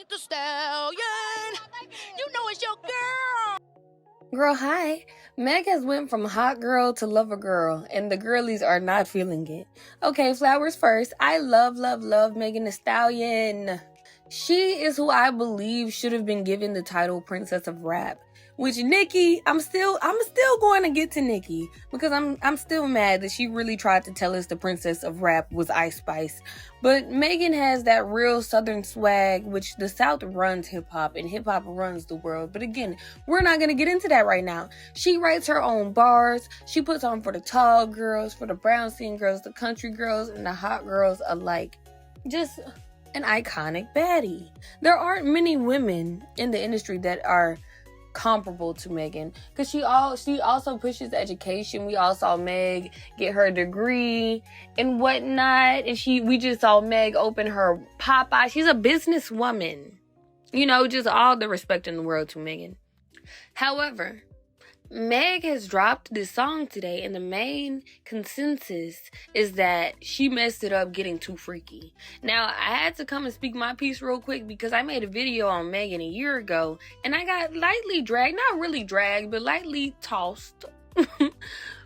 the stallion. You know it's your girl. Girl, hi. Meg has went from hot girl to lover girl, and the girlies are not feeling it. Okay, flowers first. I love Megan Thee Stallion. She is who I believe should have been given the title Princess of Rap. Which Nicki, I'm still going to get to Nicki because I'm still mad that she really tried to tell us the Princess of Rap was Ice Spice. But Megan has that real Southern swag, which the South runs hip hop and hip hop runs the world. But again, we're not going to get into that right now. She writes her own bars. She puts on for the tall girls, for the brown skin girls, the country girls, and the hot girls alike. Just an iconic baddie. There aren't many women in the industry that are comparable to Megan, because she also pushes education. We all saw Meg get her degree and whatnot, and we just saw Meg open her Popeye. She's a businesswoman, just all the respect in the world to Megan. However, Meg has dropped this song today, and the main consensus is that she messed it up getting too freaky. Now, I had to come and speak my piece real quick because I made a video on Megan a year ago, and I got lightly dragged, not really dragged, but lightly tossed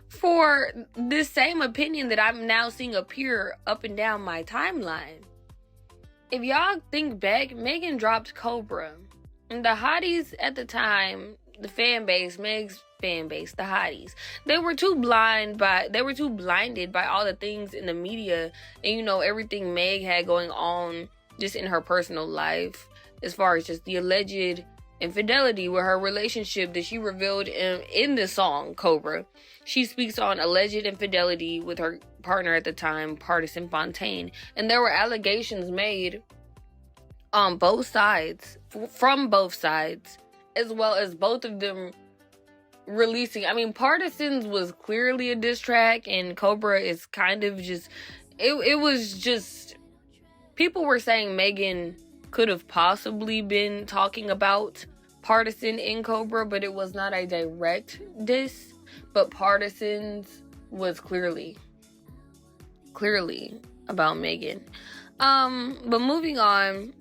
for this same opinion that I'm now seeing appear up and down my timeline. If y'all think back, Megan dropped Cobra, and the hotties at the time, the fan base, Meg's fan base, the hotties, they were too blinded by all the things in the media and everything Meg had going on just in her personal life, as far as just the alleged infidelity with her relationship that she revealed in the song Cobra. She speaks on alleged infidelity with her partner at the time, Partisan Fontaine, and there were allegations made on both sides, from both sides, as well as both of them releasing. Partisans was clearly a diss track, and Cobra is kind of just, it was just, people were saying Megan could have possibly been talking about Partisan in Cobra, but it was not a direct diss, but Partisans was clearly about Megan. But moving on,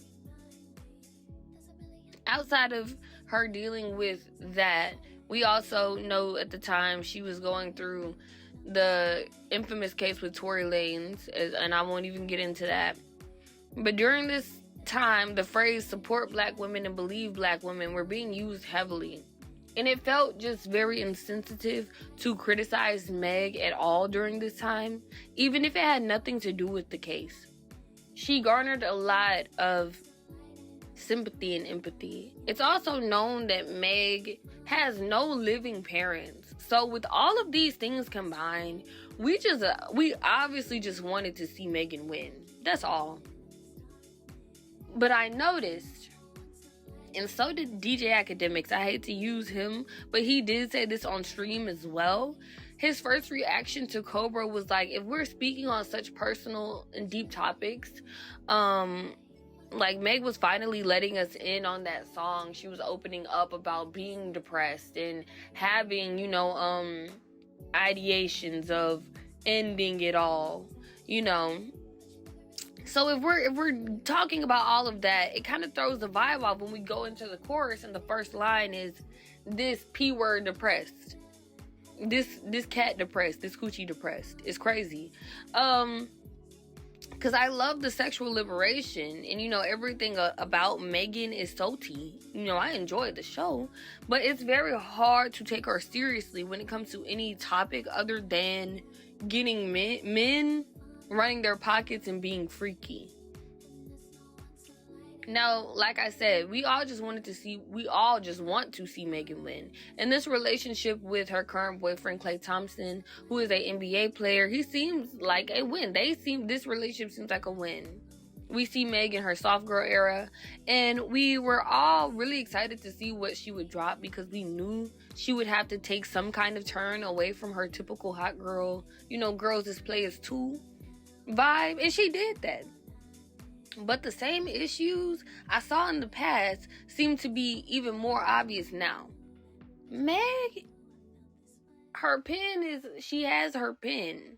outside of her dealing with that, we also know at the time she was going through the infamous case with Tory Lanez, and I won't even get into that. But during this time, the phrase support black women and believe black women were being used heavily. And it felt just very insensitive to criticize Meg at all during this time, even if it had nothing to do with the case. She garnered a lot of sympathy and empathy. It's also known that Meg has no living parents. So with all of these things combined, we obviously just wanted to see Megan win. That's all. But I noticed, and so did DJ Academics, I hate to use him, but he did say this on stream as well. His first reaction to Cobra was like, if we're speaking on such personal and deep topics, like Meg was finally letting us in on that song. She was opening up about being depressed and having, ideations of ending it all, So if we're talking about all of that, it kind of throws the vibe off when we go into the chorus and the first line is this P word depressed. This cat depressed, this coochie depressed. It's crazy. Because I love the sexual liberation, and everything about Megan is so tea. I enjoy the show, but it's very hard to take her seriously when it comes to any topic other than getting men running their pockets and being freaky. Now, like I said, we all just want to see Megan win. And this relationship with her current boyfriend, Klay Thompson, who is a NBA player, he seems like a win. This relationship seems like a win. We see Meg in her soft girl era, and we were all really excited to see what she would drop because we knew she would have to take some kind of turn away from her typical hot girl, girls as players too vibe, and she did that. But the same issues I saw in the past seem to be even more obvious now. Meg, she has her pen.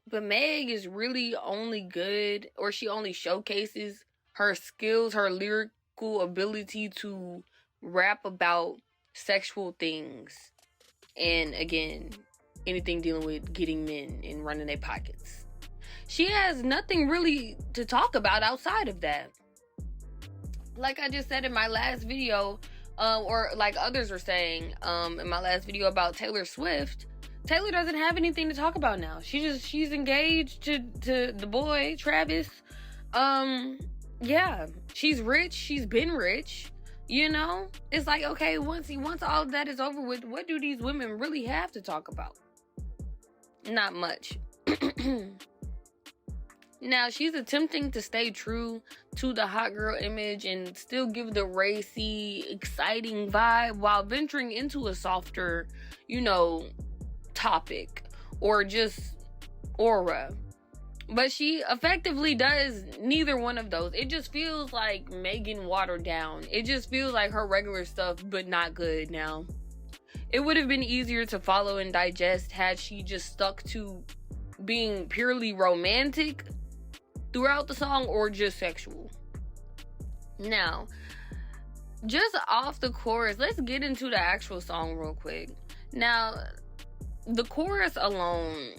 But Meg is really only good, or she only showcases her skills, her lyric lyrical ability to rap about sexual things. And again, anything dealing with getting men and running their pockets. She has nothing really to talk about outside of that. Like I just said in my last video, or like others were saying in my last video about Taylor Swift, Taylor doesn't have anything to talk about now. She's engaged to the boy, Travis. Yeah, she's rich. She's been rich. You know? It's like, okay, once all of that is over with, what do these women really have to talk about? Not much. Now, she's attempting to stay true to the hot girl image and still give the racy, exciting vibe while venturing into a softer, topic or just aura. But she effectively does neither one of those. It just feels like Megan watered down. It just feels like her regular stuff, but not good now. It would have been easier to follow and digest had she just stuck to being purely romantic throughout the song or just sexual. Now, just off the chorus, let's get into the actual song real quick. Now, the chorus alone,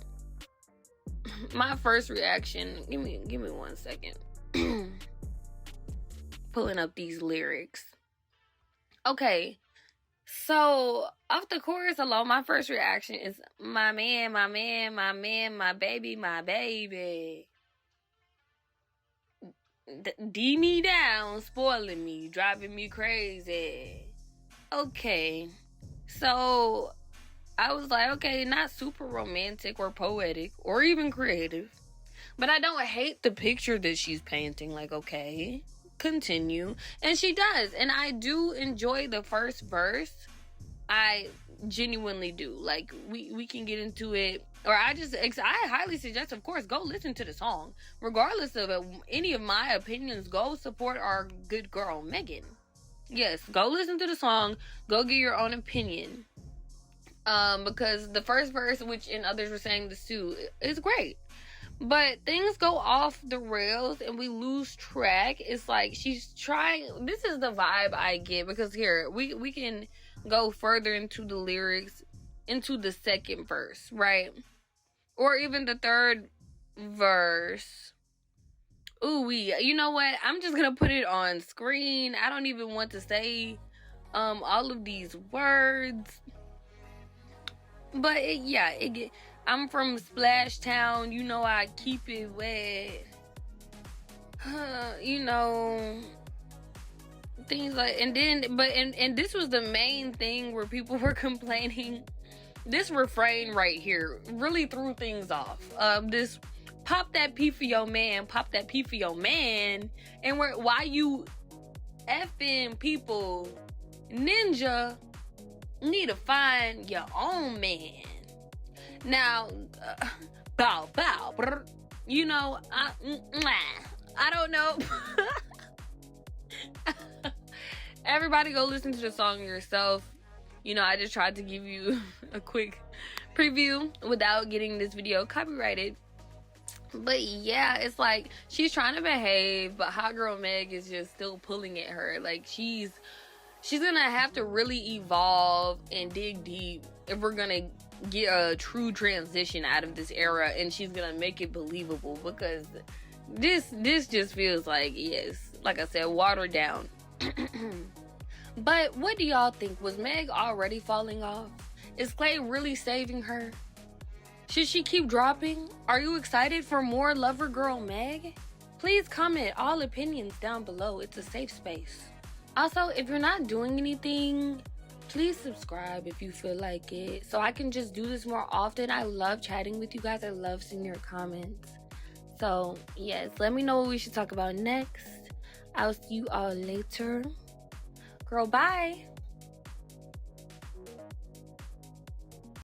my first reaction, give me 1 second. Pulling up these lyrics. Okay, so off the chorus alone, my first reaction is my man, my man, my man, my baby, my baby. D me down, spoiling me, driving me crazy. Okay, so I was like, okay, not super romantic or poetic or even creative, but I don't hate the picture that she's painting. Like, okay, continue. And she does. And I do enjoy the first verse. I genuinely do. Like, we can get into it. Or I highly suggest, of course, go listen to the song. Regardless of any of my opinions, go support our good girl, Megan. Yes, go listen to the song. Go get your own opinion. Because the first verse, which and others were saying this too, is great. But things go off the rails and we lose track. It's like she's trying. This is the vibe I get, because here we can go further into the lyrics, into the second verse, right? Or even the third verse. Ooh, you know what? I'm just gonna put it on screen. I don't even want to say all of these words. But I'm from Splash Town. You know I keep it wet. Things like, and this was the main thing where people were complaining. This refrain right here really threw things off. This pop that P for your man, pop that P for your man, and why you effing people, ninja, need to find your own man. Now, bow, brr, I don't know. Everybody go listen to the song yourself. I just tried to give you a quick preview without getting this video copyrighted. But yeah, it's like she's trying to behave, but Hot Girl Meg is just still pulling at her. Like, she's gonna have to really evolve and dig deep if we're gonna get a true transition out of this era, and she's gonna make it believable, because this just feels like, yes, like I said, watered down. But what do y'all think? Was Meg already falling off? Is Clay really saving her? Should she keep dropping? Are you excited for more Lover Girl Meg? Please comment all opinions down below. It's a safe space. Also, if you're not doing anything, please subscribe if you feel like it, so I can just do this more often. I love chatting with you guys. I love seeing your comments. So, yes, let me know what we should talk about next. I'll see you all later. Girl, bye.